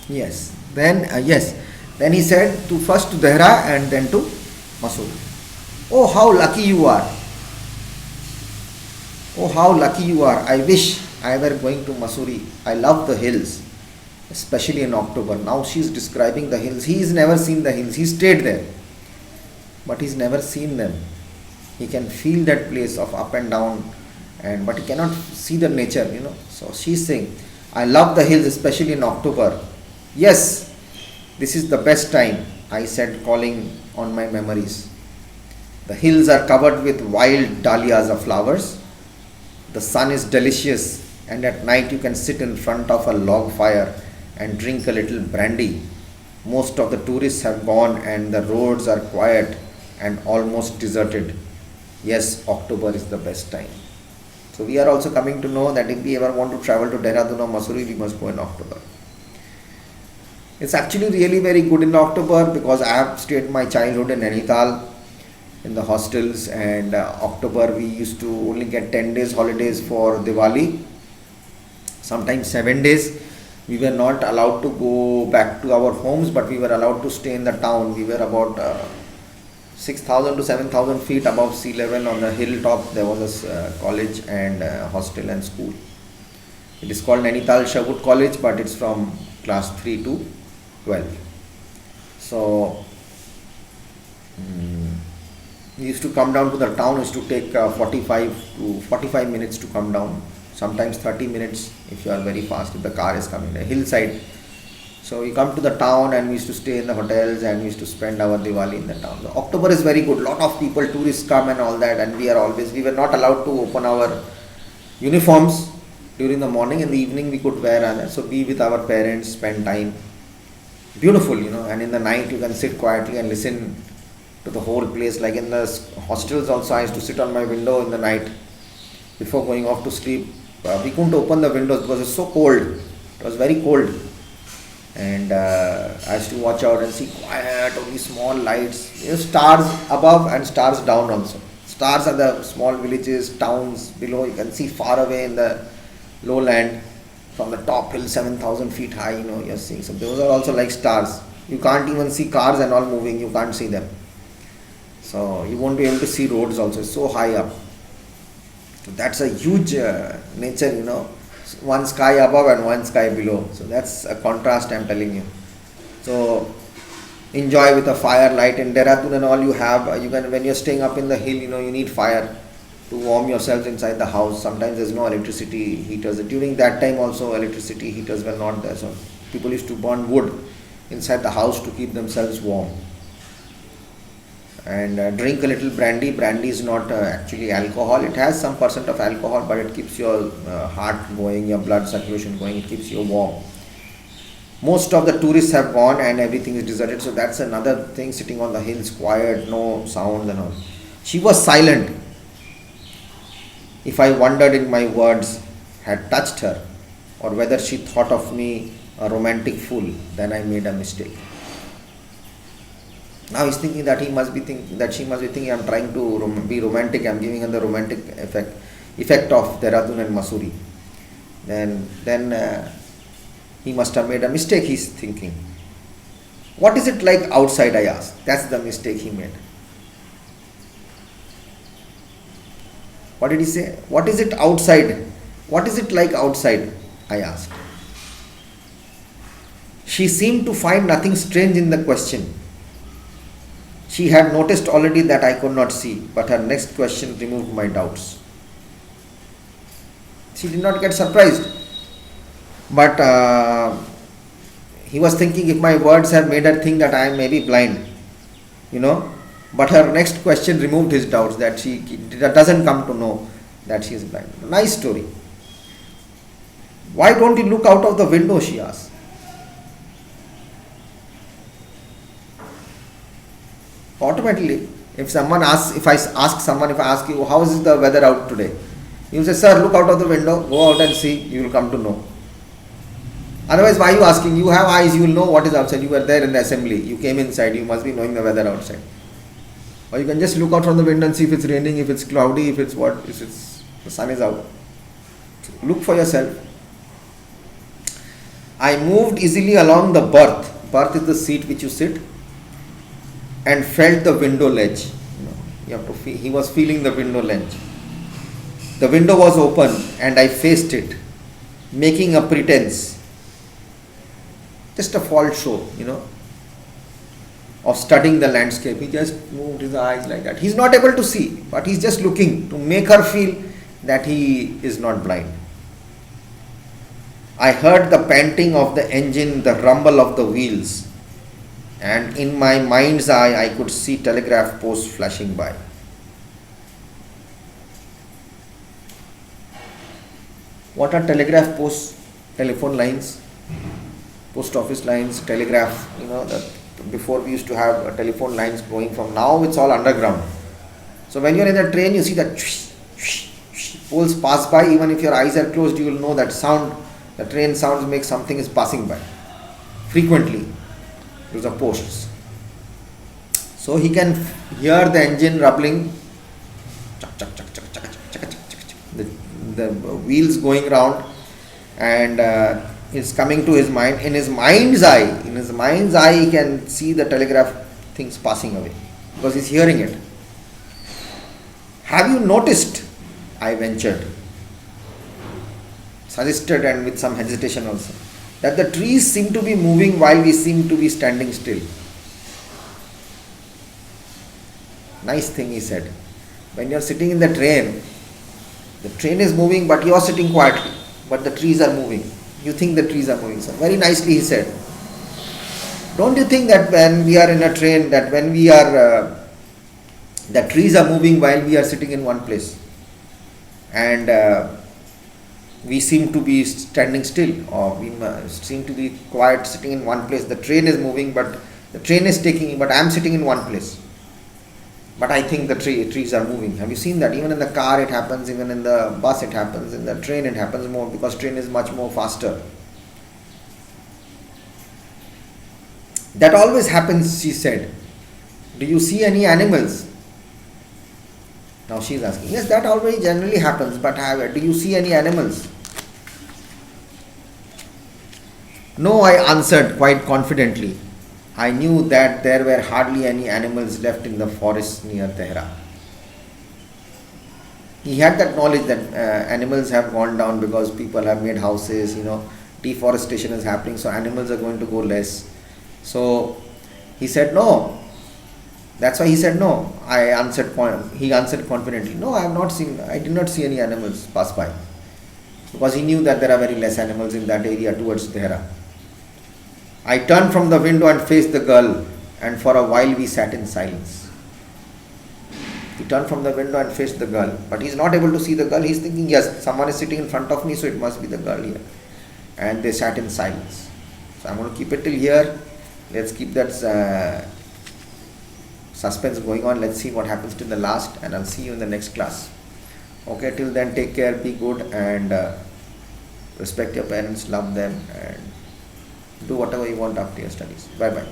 Yes. Then yes. Then he said to first to Dehra and then to Mussoorie. Oh, how lucky you are! Oh, how lucky you are! I wish I were going to Mussoorie. I love the hills, especially in October. Now she's describing the hills. He's never seen the hills. He stayed there, but he's never seen them. He can feel that place of up and down, and but he cannot see the nature. So she's saying, I love the hills, especially in October. Yes, this is the best time, I said, calling on my memories. The hills are covered with wild dahlias of flowers. The sun is delicious, and at night you can sit in front of a log fire and drink a little brandy. Most of the tourists have gone, and the roads are quiet and almost deserted. Yes, October is the best time. So we are also coming to know that if we ever want to travel to Dehradun or Mussoorie, we must go in October. It's actually really very good in October because I have stayed my childhood in Nainital in the hostels, and October we used to only get 10 days holidays for Diwali, sometimes 7 days. We were not allowed to go back to our homes, but we were allowed to stay in the town. We were about 6,000 to 7,000 feet above sea level on the hilltop. There was a college and hostel and school. It is called Nainital Sherwood College, but it's from class 3 to 12. So we used to come down to the town. We used to take 45 minutes to come down, sometimes 30 minutes if you are very fast, if the car is coming the hillside. So we come to the town and we used to stay in the hotels and we used to spend our Diwali in the town. So October is very good. Lot of people, tourists come and all that, and we were not allowed to open our uniforms during the morning. In the evening we could wear others. So be with our parents, spend time. Beautiful, and in the night you can sit quietly and listen to the whole place. Like in the hostels also, I used to sit on my window in the night before going off to sleep. We couldn't open the windows because it's so cold. It was very cold. And I used to watch out and see quiet, only small lights, stars above and stars down also. Stars are the small villages, towns below. You can see far away in the lowland from the top hill, 7,000 feet high, you're seeing. So those are also like stars. You can't even see cars and all moving, you can't see them. So you won't be able to see roads also, it's so high up. So that's a huge nature, one sky above and one sky below. So that's a contrast, I'm telling you. So enjoy with a fire light in Dehradun and all. You can, when you're staying up in the hill, you need fire to warm yourselves inside the house. Sometimes there's no electricity heaters. During that time also electricity heaters were not there. So people used to burn wood inside the house to keep themselves warm. And drink a little brandy. Brandy is not actually alcohol. It has some percent of alcohol, but it keeps your heart going, your blood circulation going. It keeps you warm. Most of the tourists have gone and everything is deserted. So that's another thing, sitting on the hills, quiet, no sound and all. She was silent. If I wondered if my words had touched her, or whether she thought of me a romantic fool, then I made a mistake. Now he's thinking that she must be thinking I'm trying to be romantic. I'm giving her the romantic effect of Dehradun and Mussoorie. Then he must have made a mistake, he's thinking. What is it like outside, I asked. That's the mistake he made. What did he say? What is it outside? What is it like outside? I asked. She seemed to find nothing strange in the question. She had noticed already that I could not see, but her next question removed my doubts. She did not get surprised, but he was thinking if my words have made her think that I am maybe blind, but her next question removed his doubts that she doesn't come to know that she is blind. Nice story. Why don't you look out of the window, she asked. Automatically, if I ask you, how is the weather out today? You say, sir, look out of the window, go out and see, you will come to know. Otherwise, why are you asking? You have eyes, you will know what is outside. You were there in the assembly, you came inside, you must be knowing the weather outside. Or you can just look out from the window and see if it's raining, if it's cloudy, if the sun is out. Look for yourself. I moved easily along the berth. Berth is the seat which you sit, and felt the window ledge. You have to feel, he was feeling the window ledge. The window was open and I faced it, making a pretense, just a false show, of studying the landscape. He just moved his eyes like that. He's not able to see, but he's just looking to make her feel that he is not blind. I heard the panting of the engine, the rumble of the wheels, and in my mind's eye I could see telegraph posts flashing by. What are telegraph posts? Telephone lines, post office lines, telegraph. Before we used to have telephone lines going from, now it's all underground. So when you're in a train, you see that poles pass by. Even if your eyes are closed, you will know that sound. The train sounds make something is passing by frequently. Those are posts. So he can hear the engine rumbling, the wheels going round, and it's coming to his mind. In his mind's eye, he can see the telegraph things passing away because he's hearing it. Have you noticed? I ventured, suggested, and with some hesitation also, that the trees seem to be moving while we seem to be standing still. Nice thing, he said. When you are sitting in the train is moving, but you are sitting quietly, but the trees are moving. You think the trees are moving. So very nicely he said, don't you think that when we are in a train, that when we are, the trees are moving while we are sitting in one place, and we seem to be standing still, or we seem to be quiet, sitting in one place. The train is moving, but the train is taking, but I am sitting in one place. But I think the trees are moving. Have you seen that? Even in the car it happens, even in the bus it happens, in the train it happens more, because train is much more faster. That always happens, she said. Do you see any animals? Now she is asking. Yes, that always generally happens, but do you see any animals? No, I answered quite confidently. I knew that there were hardly any animals left in the forest near Tehran. He had that knowledge that animals have gone down because people have made houses, deforestation is happening, so animals are going to go less. So he said no. That's why he said no. He answered confidently, no, I did not see any animals pass by. Because he knew that there are very less animals in that area towards Tehran. I turned from the window and faced the girl, and for a while we sat in silence. He turned from the window and faced the girl, but he's not able to see the girl. He's thinking, yes, someone is sitting in front of me, so it must be the girl here. And they sat in silence. So I'm going to keep it till here. Let's keep that suspense going on. Let's see what happens till the last, and I'll see you in the next class. Okay, till then, take care, be good, and respect your parents, love them, and do whatever you want after your studies. Bye bye.